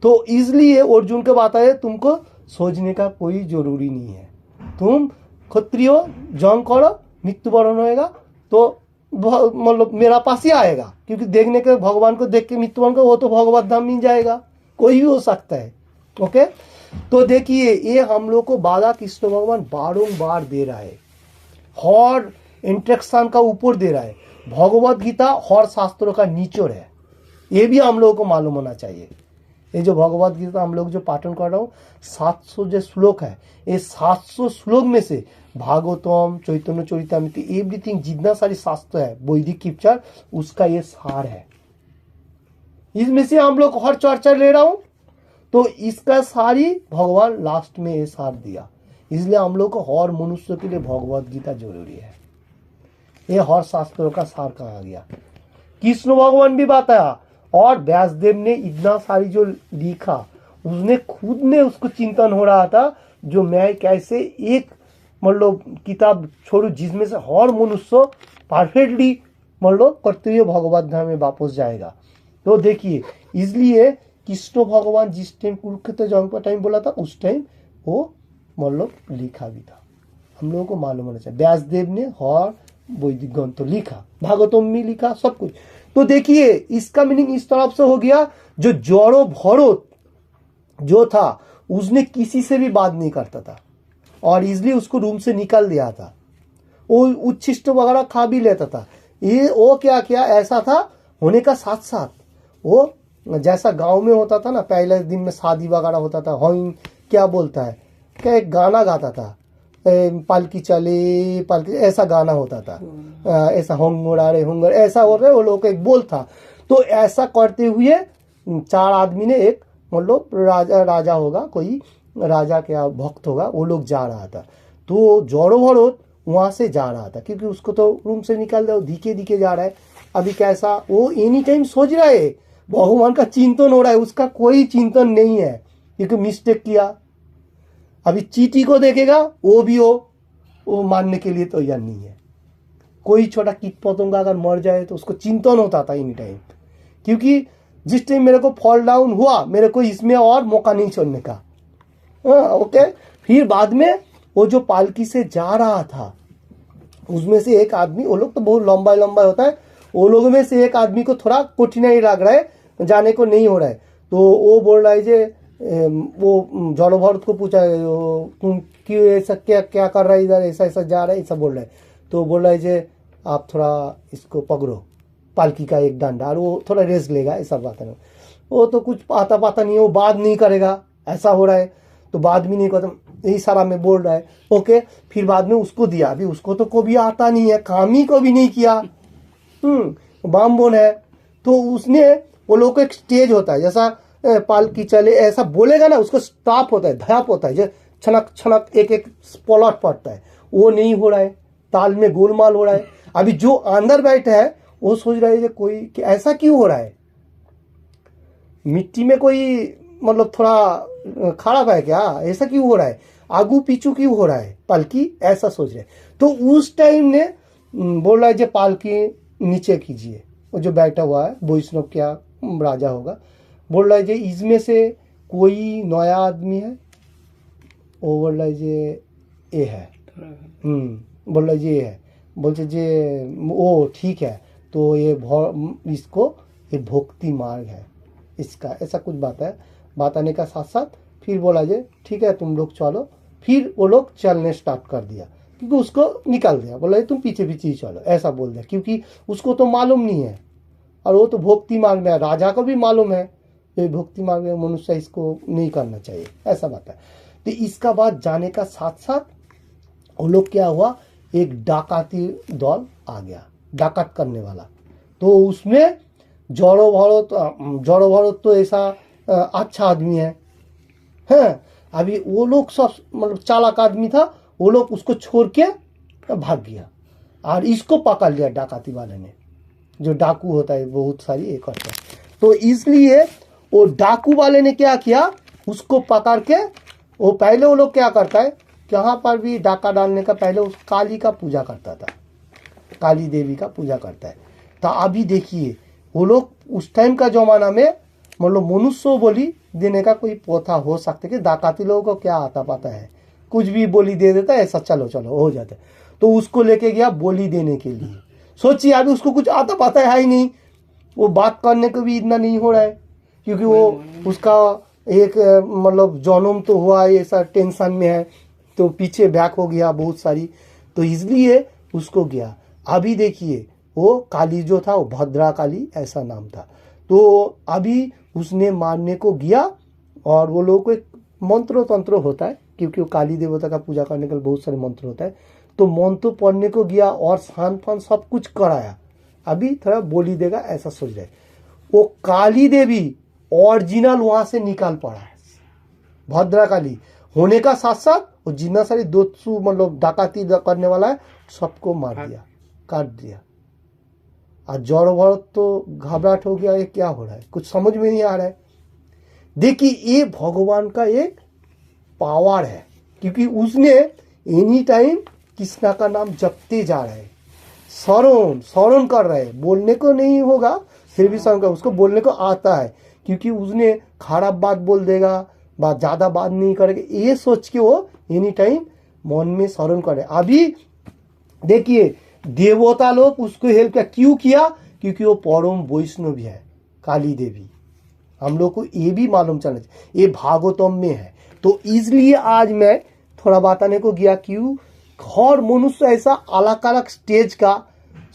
तो इसलिए अर्जुन को बताया तुमको सोचने का कोई जरूरी नहीं है। तुम क्षत्रिय जंग करो, मृत्युवरण होएगा तो मतलब मेरा पास ही आएगा, क्योंकि देखने के भगवान को देख के मृत्युवरण को वो तो भगवत धाम मिल जाएगा, कोई भी हो सकता है। ओके, तो देखिए ये हम लोग को बाधा कृष्ण भगवान बारंबार दे रहा है, हर इंट्रैक्शन का ऊपर दे रहा है। भगवत गीता हर शास्त्रों का निचोड़ है, ये भी हम लोगों को मालूम होना चाहिए। ये जो भगवत गीता हम लोग जो पाठन कर रहा हूँ 700 जो श्लोक है, ये 700 श्लोक में से भागवतम, चैतन्य चरितामृत, एवरीथिंग जितना सारी शास्त्र है वैदिक स्क्रिप्चर, उसका ये सार है। इसमें से हम लोग हर चर्चा ले रहा हूं तो इसका सारी भगवान लास्ट में ये सार दिया। इसलिए हम लोग को हर मनुष्य के लिए भगवत गीता जरूरी है। ये हर शास्त्रों का सार कहा गया, कृष्ण भगवान भी बताया। और व्यासदेव ने इतना सारी जो लिखा, उसने खुद ने उसको चिंतन हो रहा था जो मैं कैसे एक मतलब किताब छोड़ू जिसमें से हर मनुष्य परफेक्टली मतलब करते हुए भगवत धाम में वापस जाएगा। तो देखिए इसलिए कृष्ण भगवान जिस टाइम कुरुक्षेत्र जंग का टाइम बोला था उस टाइम वो मतलब लिखा भी था, हम लोगों को मालूम होना चाहिए। व्यासदेव ने हर वैदिक ग्रंथ लिखा, भागवतम में लिखा, सब कुछ। तो देखिए इसका मीनिंग इस तरफ से हो गया, जो जड़ो भरत जो था उसने किसी से भी बात नहीं करता था और इसलिए उसको रूम से निकाल दिया था। वो उच्छिष्ट वगैरह खा भी लेता था। ये वो क्या किया, ऐसा था होने का साथ साथ वो जैसा गांव में होता था ना, पहले दिन में शादी वगैरह होता था, हाँ क्या बोलता है, क्या एक गाना गाता था, पालकी चले पालकी, ऐसा गाना होता था, ऐसा होंगड़ारे होंगड़ ऐसा हो रहा है, वो लोग का एक बोल था। तो ऐसा करते हुए 4 आदमी ने एक मतलब राजा होगा, कोई राजा क्या भक्त होगा, वो लोग जा रहा था। तो जड़ो भरत वहां से जा रहा था क्योंकि उसको तो रूम से निकाल दो, धीके धीके जा रहा है। अभी कैसा वो एनी टाइम सोच रहा है, भगवान का चिंतन हो रहा है, उसका कोई चिंतन नहीं है क्योंकि मिस्टेक किया। अभी चींटी को देखेगा वो भी वो मानने के लिए तैयार नहीं है। कोई छोटा कीट पतंगा अगर मर जाए तो उसको चिंतन होता था एनी टाइम, क्योंकि जिस टाइम मेरे को फॉल डाउन हुआ मेरे को इसमें और मौका नहीं छोड़ने का। ओके, फिर बाद में वो जो पालकी से जा रहा था उसमें से एक आदमी, वो लोग तो बहुत लंबा लंबा होता है, वो लोगों में से एक आदमी को थोड़ा कठिनाई लग रहा है, जाने को नहीं हो रहा है। तो वो बोल रहा है जे वो जड़ो भरत को पूछा तुम क्यों ऐसा क्या कर रहा है इधर, ऐसा ऐसा जा रहा है, ऐसा बोल रहा है। तो बोल रहा है जे आप थोड़ा इसको पकड़ो पालकी का एक डंडा और वो थोड़ा रेस्ट लेगा, ऐसा बात है। वो तो कुछ पाता नहीं है, वो बात नहीं करेगा, ऐसा हो रहा है। तो बाद में नहीं खत्म इशारा में बोल रहा है। ओके, फिर बाद में उसको दिया, अभी उसको तो कभी आता नहीं है, काम ही कभी नहीं किया, बामबोन है। तो उसने वो लोग को एक स्टेज होता है, जैसा पालकी चले ऐसा बोलेगा ना, उसको स्टॉप होता है, धयाप होता है, जो छनक छनक एक एक पलट पड़ता है, वो नहीं हो रहा है, ताल में गोलमाल हो रहा है। अभी जो अंदर बैठे है वो सोच रहा है कि कोई कि ऐसा क्यों हो रहा है, मिट्टी में कोई मतलब थोड़ा खराब है क्या, ऐसा क्यों हो रहा है, आगू पीछू क्यों हो रहा है पालकी, ऐसा सोच रहे। तो उस टाइम ने बोल रहा है जो पालकी नीचे कीजिए, वो जो बैठा हुआ है वैष्णव क्या राजा होगा, बोल रहा है जे इसमें से कोई नया आदमी है, वो बोल रहा है जे ये है, बोल रहा है जे ये है, बोलते जे ओ ठीक है, तो ये इसको ये भक्ति मार्ग है इसका, ऐसा कुछ बात है। बात आने का साथ साथ फिर बोला जे ठीक है तुम लोग चलो, फिर वो लोग चलने स्टार्ट कर दिया, क्योंकि उसको निकाल दिया, बोला तुम पीछे पीछे ही चलो, ऐसा बोल दिया, क्योंकि उसको तो मालूम नहीं है, और वो तो भक्ति मार्ग में है, राजा को भी मालूम है ये भक्ति मार्ग में मनुष्य इसको नहीं करना चाहिए, ऐसा बात है। तो इसका बाद जाने का साथ साथ वो लोग क्या हुआ, एक डाकाती दल आ गया, डाकत करने वाला। तो उसमें जड़ो भरत तो ऐसा अच्छा आदमी है, अभी वो लोग सब मतलब चालाक आदमी था, वो लोग उसको छोड़ के भाग गया और इसको पकड़ लिया डाकाती वाले ने, जो डाकू होता है बहुत सारी एक करता है। तो इसलिए वो डाकू वाले ने क्या किया, उसको पकड़ के वो पहले वो लोग क्या करता है, यहाँ पर भी डाका डालने का पहले उस काली का पूजा करता था, काली देवी का पूजा करता है। तो अभी देखिए वो लोग उस टाइम का जमाना में मतलब मनुष्य बोली देने का कोई प्रथा हो सकता है कि डाकाती लोगों को क्या आता पता है, कुछ भी बोली दे देता है, ऐसा चलो चलो हो जाता है। तो उसको लेके गया बोली देने के लिए, सोचिए अभी उसको कुछ आता पता है ही नहीं, वो बात करने को भी इतना नहीं हो रहा है, क्योंकि वो उसका एक मतलब जन्म तो हुआ है, ऐसा टेंशन में है, तो पीछे बैक हो गया बहुत सारी, तो इसलिए उसको गया। अभी देखिए वो काली जो था वो भद्रा काली ऐसा नाम था, तो अभी उसने मारने को गया, और वो लोगों को एक मंत्र तंत्र होता है, क्योंकि वो काली देवता का पूजा करने के लिए बहुत सारे मंत्र होता है, तो मंत्र पढ़ने को गया और सान फान सब कुछ कराया, अभी थोड़ा बोली देगा ऐसा सोच रहे। वो काली देवी ओरिजिनल वहां से निकाल पड़ा है, भद्रा काली होने का साथ साथ वो जितना सारी दोस्तु मतलब डाकाती करने वाला है सबको मार दिया, काट दिया। और जड़ भरत तो घबराहट हो गया, ये क्या हो रहा है, कुछ समझ में नहीं आ रहा है। देखिए ये भगवान का एक पावर है, क्योंकि उसने एनी टाइम कृष्णा का नाम जपते जा रहे हैं, शरण कर रहे हैं, बोलने को नहीं होगा फिर भी शरण कर, उसको बोलने को आता है, क्योंकि उसने खराब बात बोल देगा, बात ज्यादा बात नहीं करेगा, ये सोच के वो एनी टाइम मन में शरण करे। अभी देखिए देवता लोग उसको हेल्प किया, क्यों किया, क्योंकि वो परम वैष्णव है काली देवी, हम लोग को ये भी मालूम चलना चाहिए, ये भागवतम में है। तो इसलिए आज मैं थोड़ा बताने को गया, क्यों हर मनुष्य ऐसा अलग अलग स्टेज का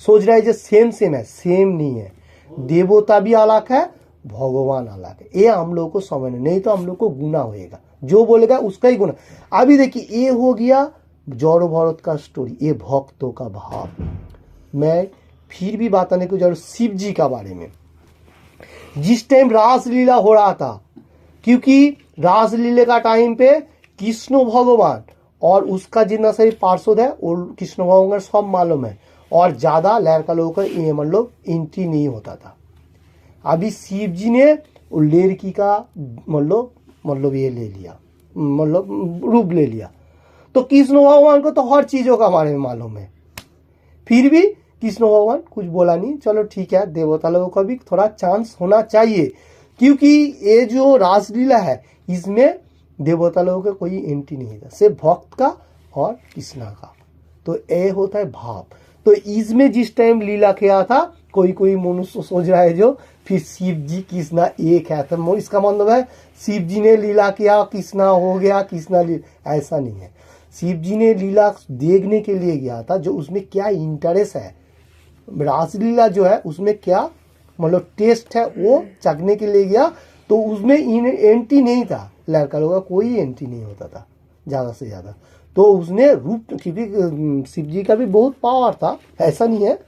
सोच रहा है जो सेम है, सेम नहीं है, देवता भी अलग है, भगवान अलग है, ये हम लोग को समझना, नहीं तो हम लोग को गुना होएगा, जो बोलेगा उसका ही गुना। अभी देखिए ये हो गया जड़ भरत का स्टोरी, ये भक्तों का भाव। मैं फिर भी बताने को जरूर शिव जी का बारे में, जिस टाइम रासलीला हो रहा था, क्योंकि रासलीला का टाइम पे कृष्ण भगवान और उसका जितना सारी पार्षद है वो कृष्ण भगवान सब मालूम है, और ज्यादा लड़का लोगों का ये मतलब एंट्री नहीं होता था। अभी शिव जी ने लड़की का मतलब ये ले लिया, मतलब रूप ले लिया, तो कृष्ण भगवान को तो हर चीजों का बारे में मालूम है, फिर भी कृष्ण भगवान कुछ बोला नहीं, चलो ठीक है देवता लोगों का भी थोड़ा चांस होना चाहिए, क्योंकि ये जो रासलीला है इसमें देवता लोगों का कोई एंट्री नहीं था, सिर्फ भक्त का और कृष्णा का, तो ये होता है भाव। तो इसमें जिस टाइम लीला किया था, कोई मनुष्य सोच रहा है जो फिर शिव जी कृष्णा एक है, तो इसका मतलब है शिव जी ने लीला किया कृष्णा हो गया, कृष्णा लीला, ऐसा नहीं है। शिव जी ने लीला देखने के लिए गया था, जो उसमें क्या इंटरेस्ट है, रासलीला जो है उसमें क्या मतलब टेस्ट है वो चखने के लिए गया, तो उसमें एंटी नहीं था, लड़का लोगों का कोई एंटी नहीं होता था ज़्यादा से ज़्यादा। तो उसने रूप, क्योंकि शिव जी का भी बहुत पावर था, ऐसा नहीं है,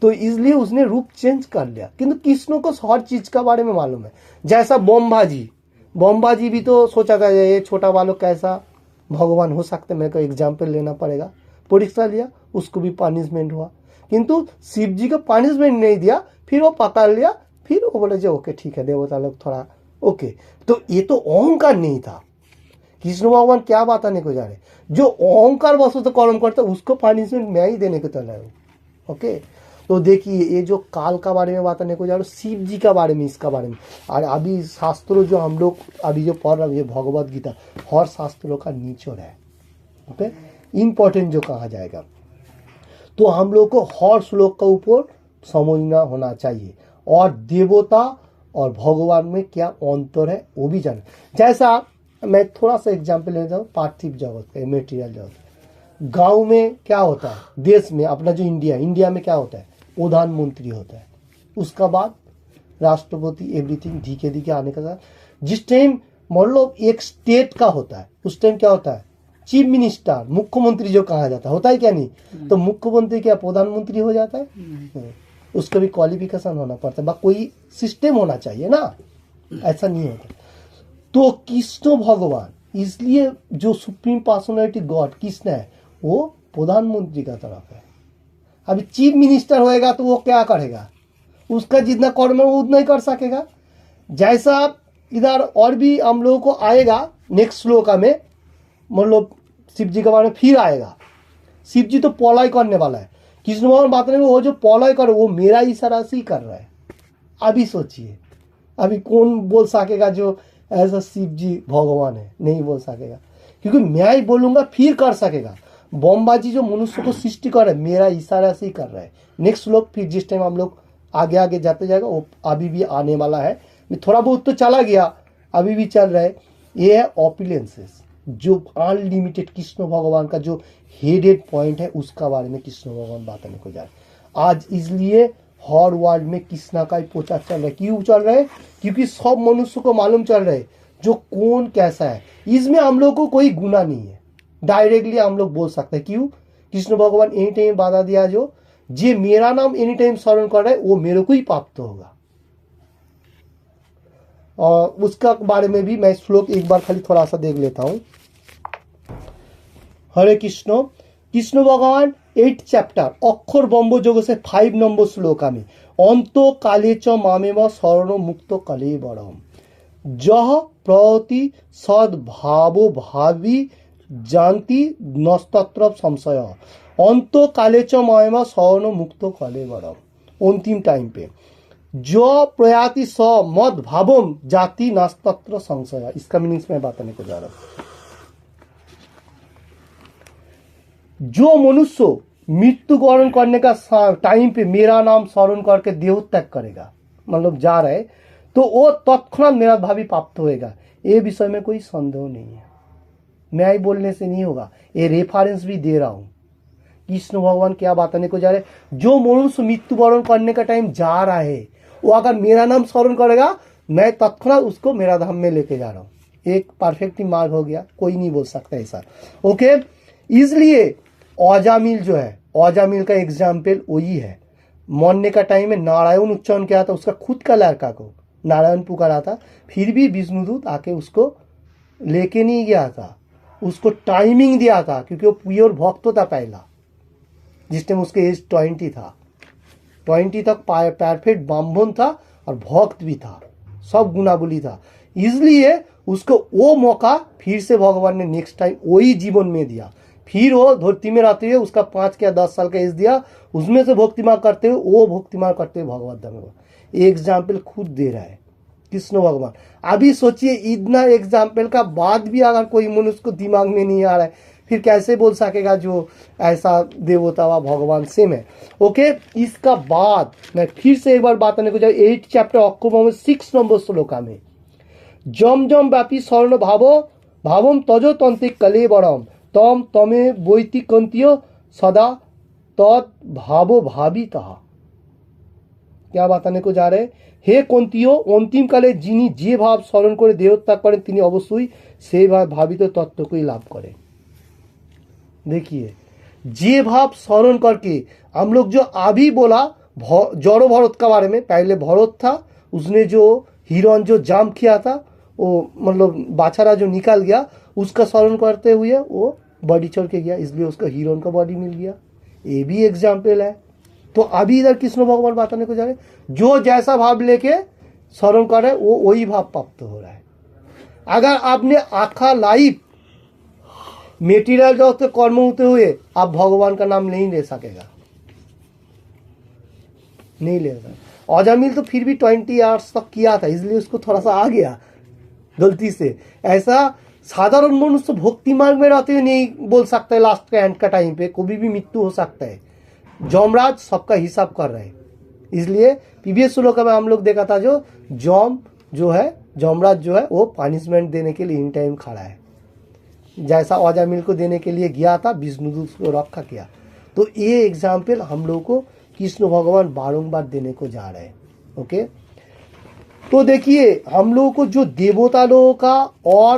तो इसलिए उसने रूप चेंज कर लिया। किंतु कृष्ण को हर चीज का बारे में मालूम है। जैसा बॉम्बाजी भी तो सोचा था ये छोटा बालक कैसा भगवान हो सकते, मेरे को एग्जाम्पल लेना पड़ेगा, परीक्षा लिया, उसको भी पनिशमेंट हुआ, किंतु शिव जी को पनिशमेंट नहीं दिया, फिर वो पकड़ लिया, फिर वो बोले जो ओके ठीक है देवता लोग थोड़ा ओके। तो ये तो अहंकार नहीं था। कृष्ण भगवान क्या बताने को जा रहे, जो अहंकार वस्तु तो कर्म करता उसको पनिशमेंट मैं ही देने को चला हूँ। ओके, तो देखिए ये जो काल का बारे में बताने को जा रहा हूँ, शिव जी का बारे में, इसका बारे में। और अभी शास्त्रों जो हम लोग अभी जो पढ़ रहे हैं भगवत गीता, हर शास्त्रों का निचोड़ है। ओके, इम्पोर्टेंट जो कहा जाएगा, तो हम लोग को हर श्लोक का ऊपर समझना होना चाहिए, और देवता और भगवान में क्या अंतर है वो भी जाना। जैसा मैं थोड़ा सा एग्जाम्पल लेता हूँ, पार्थिव जगत का, मेटीरियल जगत। गांव में क्या होता है, देश में अपना जो इंडिया में क्या होता है, प्रधानमंत्री होता है, उसका बाद राष्ट्रपति, एवरीथिंग धीरे धीरे आने का साथ, जिस टाइम मतलब एक स्टेट का होता है उस टाइम क्या होता है, चीफ मिनिस्टर, मुख्यमंत्री जो कहा जाता है, होता है क्या नहीं, तो मुख्यमंत्री क्या प्रधानमंत्री हो जाता है, उसका भी क्वालिफिकेशन होना पड़ता है, कोई सिस्टम होना चाहिए ना, ऐसा नहीं होता। तो कृष्ण भगवान इसलिए जो सुप्रीम पर्सनालिटी गॉड कृष्ण है वो प्रधानमंत्री का तरफ है। अभी चीफ मिनिस्टर होएगा तो वो क्या करेगा, उसका जितना कर्म है वो उतना ही कर सकेगा। जैसा इधर और भी हम लोगों को आएगा नेक्स्ट श्लोक में, मतलब शिव जी के बारे में फिर आएगा। शिव जी तो पौलाई करने वाला है, कृष्ण भगवान बात नहीं, वो जो पौलाई करे वो मेरा इशारा से ही कर रहा है। अभी सोचिए, अभी कौन बोल सकेगा जो ऐसा शिव जी भगवान है, नहीं बोल सकेगा, क्योंकि मैं ही बोलूंगा फिर कर सकेगा। बॉम्बाजी जो मनुष्य को सृष्टि कर रहा है मेरा इशारा से ही कर रहा है। नेक्स्ट श्लोक फिर जिस टाइम हम लोग आगे आगे जाते जाएगा वो अभी भी आने वाला है, थोड़ा बहुत तो चला गया, अभी भी चल रहा है। ये है ऑपुलेंसेस, जो अनलिमिटेड कृष्ण भगवान का जो हेडेड पॉइंट है उसका बारे में कृष्ण भगवान बताने को जा रहे हैं आज। इसलिए हर वर्ल्ड में कृष्णा का ही प्रचार चल रहा है। क्यों चल रहा है, क्योंकि सब मनुष्य को मालूम चल रहा है जो कौन कैसा है। इसमें हम लोग को कोई गुना नहीं है, डायरेक्टली हम लोग बोल सकते हैं। क्यों, कृष्ण भगवान एनी टाइम बाधा दिया जो जे मेरा नाम एनी टाइम स्मरण कर रहा है वो मेरे को ही प्राप्त होगा। और उसका बारे में भी मैं श्लोक एक बार खाली थोड़ा सा देख लेता हूं। हरे कृष्ण, कृष्ण भगवान 8 चैप्टर अक्षर बम्ब जोग से 5 नंबर श्लोक में अंतो काले च मामेव शरण मुक्त कले बड़म जह प्रति सद्भावो भावी जानती नस्तत्र संशय अंतो काले च मामेव शरण मुक्त कले बड़म। अंतिम टाइम पे जो प्रयाति स मद भावम जाति नास्तत्र संशय, इसका मीनिंग्स मैं बताने को जा रहा हूं। जो मनुष्य मृत्युवरण करने का टाइम पे मेरा नाम स्मरण करके देह त्याग करेगा, मतलब जा रहे, तो वो तत्क्षणात मेरा भावी प्राप्त होएगा। ये विषय में कोई संदेह नहीं है, मैं ही बोलने से नहीं होगा, ये रेफरेंस भी दे रहा हूं। कृष्ण भगवान क्या बताने को जा रहे, जो मनुष्य मृत्युवरण करने का टाइम जा रहा है वो अगर मेरा नाम स्मरण करेगा मैं तत्क्षणात उसको मेरा धाम में लेके जा रहा हूं। एक परफेक्ट मार्ग हो गया, कोई नहीं बोल सकता ऐसा। ओके, इसलिए औजामिल जो है, औजामिल का एग्जाम्पल वही है। मरने का टाइम में नारायण उच्चारण किया था, उसका खुद का लड़का को नारायण पुकारा था, फिर भी विष्णुदूत आके उसको लेके नहीं गया था, उसको टाइमिंग दिया था, क्योंकि वो प्योर भक्त था पहला, जिस टाइम उसके एज 20 था, 20 तक परफेक्ट ब्राह्मण था और भक्त भी था, सब गुनाबुली था। इसलिए उसको वो मौका फिर से भगवान ने नेक्स्ट टाइम वही जीवन में दिया। फिर वो धरती में रहते हुए उसका 5 या 10 साल का एज दिया, उसमें से भक्तिमान करते हुए वो भक्तिमान करते हुए भगवत धाम में एग्जाम्पल खुद दे रहा है कृष्ण भगवान। अभी सोचिए इतना एग्जाम्पल का बाद भी अगर कोई मनुष्य को दिमाग में नहीं आ रहा है फिर कैसे बोल सकेगा जो ऐसा देवता व भगवान सेम है। ओके, इसका बाद मैं फिर से एक बार बात करने को जाऊँ 8 चैप्टर अक्टूबर में 6 नंबर श्लोका में जम जम व्यापी स्वर्ण भावो भावम तजो तंत्रिक कले बड़म तम तमे वैतिकंतीय सदा तद भावो भावी तहा। क्या बताने को जा रहे हैं? হে কন্তীয়, অন্তিমকালে যিনি যে ভাব স্মরণ করে দেহত্যাগ করেন তিনি অবশ্যই সেই ভাবিত तत्व लाभ करें। देखिए, जे भाव स्मरण करके हम लोग जो अभी बोला जड़ो भरत का बारे में, पहले भरत था, उसने जो हिरण जो जाम किया था, वो मतलब बाछारा जो निकल गया, उसका स्मरण करते हुए वो बॉडी छोड़ के गया, इसलिए उसका हिरण का बॉडी मिल गया। ये भी एग्जाम्पल है। तो अभी इधर कृष्ण भगवान बताने को जा रहे, जो जैसा भाव लेके स्मरण करे वो वही भाव प्राप्त हो रहा है। अगर आपने आखा लाइफ मेटीरियल जगत के कर्म होते हुए आप भगवान का नाम नहीं ले सकेगा, नहीं ले सकता। अजामिल तो फिर भी 20 आवर्स तक किया था, इसलिए उसको थोड़ा सा आ गया गलती से। ऐसा साधारण मनुष्य भक्ति मार्ग में रहते हुए नहीं बोल सकता है लास्ट के एंड का टाइम पे कभी भी मृत्यु हो सकता है। जमराज सबका हिसाब कर रहे हैं, इसलिए प्रीवियस श्लोक में हम लोग देखा था जो जमराज जो है वो पनिशमेंट देने के लिए इन टाइम खड़ा है। जैसा अजामिल को देने के लिए गया था, विष्णुदूत को रखा किया। तो ये एग्जाम्पल हम लोग को कृष्ण भगवान बारंबार देने को जा रहे हैं। ओके, तो देखिए हम लोगों को जो देवता लोगों का और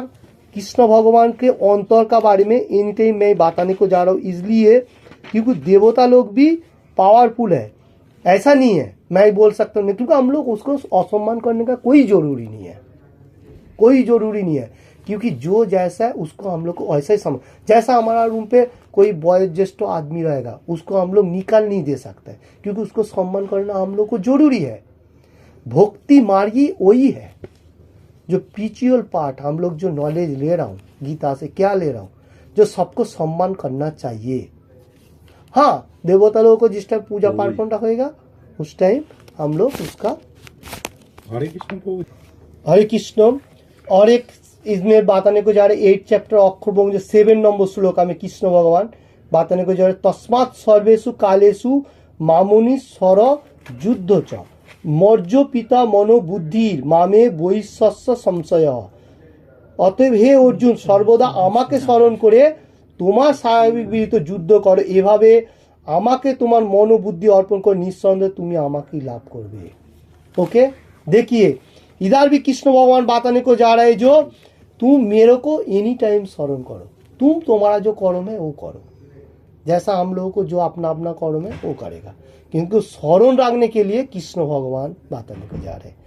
कृष्ण भगवान के अंतर का बारे में एनी टाइम मैं बताने को जा रहा हूँ, इसलिए क्योंकि देवता लोग भी पावरफुल है, ऐसा नहीं है मैं बोल सकता हूँ, क्योंकि हम लोग उसको असम्मान करने का कोई जरूरी नहीं है, कोई जरूरी नहीं है। क्योंकि जो जैसा है उसको हम लोग को ऐसा ही समझ, जैसा हमारा रूम पे कोई वयोज्येष्ठ आदमी रहेगा उसको हम लोग निकाल नहीं दे सकते, क्योंकि उसको सम्मान करना हम लोग को जरूरी है। भक्ति मार्गी वही है जो स्पिरिचुअल पार्ट हम लोग जो नॉलेज ले रहा हूँ गीता से, क्या ले रहा हूँ, जो सबको सम्मान करना चाहिए। हाँ, देवता लोगों को जिस टाइम पूजा पार्वण रखेगा उस टाइम हम लोग उसका हरे कृष्ण को हरे कृष्ण। और एक इसमें बताने को जा रहे 8 चैप्टर अक्षरबंग जो 7 नंबर श्लोक में कृष्ण भगवान बताने को जा रहे, तस्मात् सर्वेषु कालेषु मामुनि स्वर युद्ध च मौर्य पिता मनोबुद्धिर मामे বৈশ্যস্য संशय। অতএব হে অর্জুন সর্বদা আমাকে স্মরণ করে তোমার স্বাভাবিক বিহিত যুদ্ধ করো, এভাবে আমাকে তোমার মনোবুদ্ধি অর্পণ করে নিঃসন্দেহে তুমি আমাকেই লাভ করবে। ओके, देखिए इधर भी कृष्ण भगवान बताने को जा रहे हैं जो तुम मेरे को एनी टाइम स्मरण करो, तुम तुम्हारा जो कर्म है वो करो, जैसा हम लोगों को जो अपना अपना कर्म है वो करेगा, क्योंकि स्मरण रखने के लिए कृष्ण भगवान बताने को जा रहे हैं।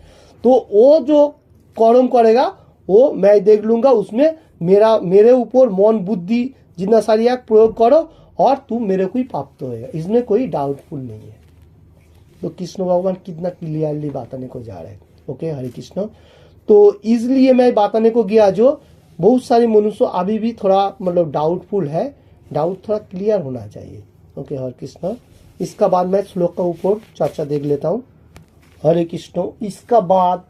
तो वो जो कर्म करेगा वो मैं देख लूंगा, उसमें मेरे ऊपर मन बुद्धि जितना सारी एक प्रयोग करो और तुम मेरे को ही प्राप्त होएगा, इसमें कोई डाउटफुल नहीं है। तो कृष्ण भगवान कितना क्लियरली बताने को जा रहे हैं। ओके, हरे कृष्ण। तो इसलिए मैं बताने को गया जो बहुत सारे मनुष्य अभी भी थोड़ा मतलब डाउटफुल है, डाउट थोड़ा क्लियर होना चाहिए। ओके, हरे कृष्ण। इसका बाद मैं श्लोक का ऊपर चर्चा देख लेता हूँ। हरे कृष्ण। इसका बाद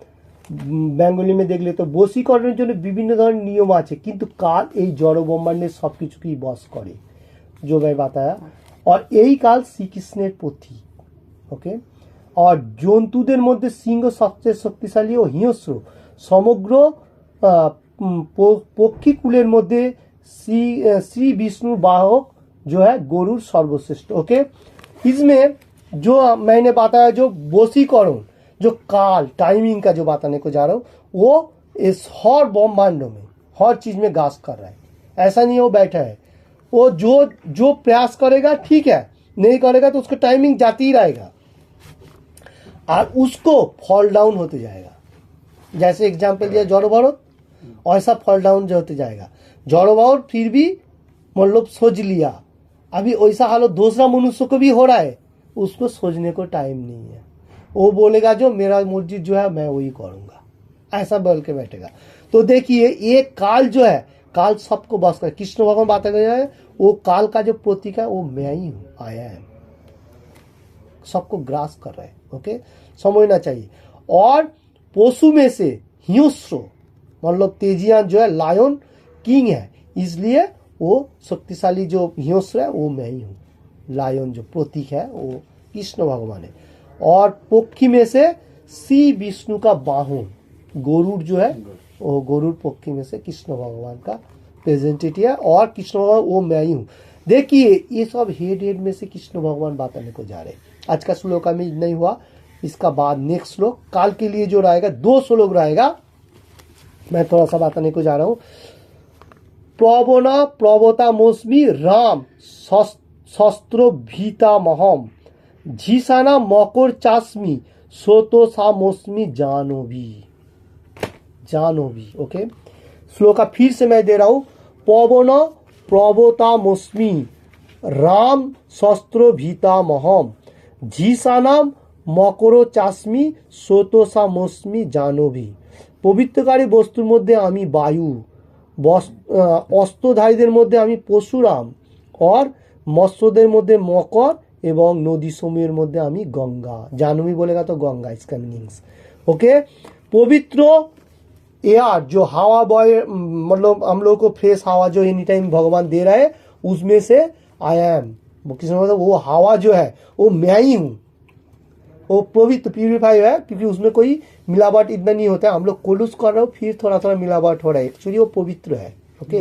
বেঙ্গলি में देख लेते বশীকরণের জন্য বিভিন্ন ধরনের নিয়ম আছে, কিন্তু কাল এই জড় ব্রহ্মাণ্ডের সবকিছুকেই বশ করে, जो मैं बताया। और यही काल श्री कृष्णের প্রতীক। ओके, और জন্তুদের মধ্যে সিংহ সবচেয়ে শক্তিশালী ও হিংস্র, সমগ্র পক্ষী কুলের মধ্যে श्री विष्णु वाहक जो है गरुड़ सर्वश्रेष्ठ। ओके, इसमें जो मैंने बताया जो वशीकरण जो काल टाइमिंग का जो बताने को जा रहा हूँ वो इस हर ब्रह्मांड में हर चीज में गास कर रहा है, ऐसा नहीं वो बैठा है। वो जो प्रयास करेगा ठीक है, नहीं करेगा तो उसका टाइमिंग जाती ही रहेगा और उसको फॉल डाउन होते जाएगा। जैसे एग्जाम्पल दिया जड़ भरत, ऐसा फॉल डाउन जो होते जाएगा। जड़ भरत फिर भी मतलब सोच लिया, अभी वैसा हालत दूसरा मनुष्य को भी हो रहा है, उसको सोचने को टाइम नहीं है। वो बोलेगा जो मेरा मर्जी जो है मैं वही करूंगा, ऐसा बोल के बैठेगा। तो देखिए ये काल जो है, काल सबको बस कर, कृष्ण भगवान बात कर रहे हैं, वो काल का जो प्रतीक है वो मैं ही हूँ, आया है, सबको ग्रास कर रहा है। ओके, समझना चाहिए। और पशु में से हिंस्र मतलब तेजियान जो है लायन किंग है, इसलिए वो शक्तिशाली जो हिंस्र है वो मैं ही हूँ। लायन जो प्रतीक है वो कृष्ण भगवान है। और पक्षी में से श्री विष्णु का बाहुन गरुड़ जो है वो गरुड़ पक्षी में से कृष्ण भगवान का प्रेजेंटेटिव है, और कृष्ण भगवान वो मैं ही हूँ। देखिए ये सब हेड में से कृष्ण भगवान बताने को जा रहे हैं। आज का श्लोक में नहीं हुआ, इसका बाद नेक्स्ट श्लोक काल के लिए जो रहेगा 2 श्लोक रहेगा, मैं थोड़ा सा बताने को जा रहा हूं। प्रवना प्रवतामोस्मि राम शस्त्र भीतामहम झीसाना मकर चास्मी सोतोसामोस्मि जानोभी। ओके, श्लोक का फिर से मैं दे रहा हूं। पवन प्रवतामोस्मि राम शस्त्र भीतामहम झीसानाम मकर चास्मी सोतोसामोस्मि जानोभी। पवित्रकारी বস্তুর মধ্যে আমি বায়ু, অস্ত্রধারীদের মধ্যে আমি পরশুরাম, और মৎস্যদের মধ্যে মকর এবং নদী সমূহের মধ্যে আমি गंगा। जानवी बोलेगा तो गंगा इसका मीनिंग्स। ओके, पवित्र एयर जो हवा बॉय, मतलब हम लोग को फ्रेश हवा जो एनी टाइम भगवान दे रहा है, उसमें से आई एम, मतलब वो हवा जो है वो मैं ही हूँ, वो पवित्र प्यूरिफाई है, क्योंकि उसमें कोई मिलावट इतना नहीं होता है। हम लोग कोलूस कर रहे हो फिर थोड़ा थोड़ा मिलावट हो रहा है, एक्चुअली वो पवित्र है। ओके,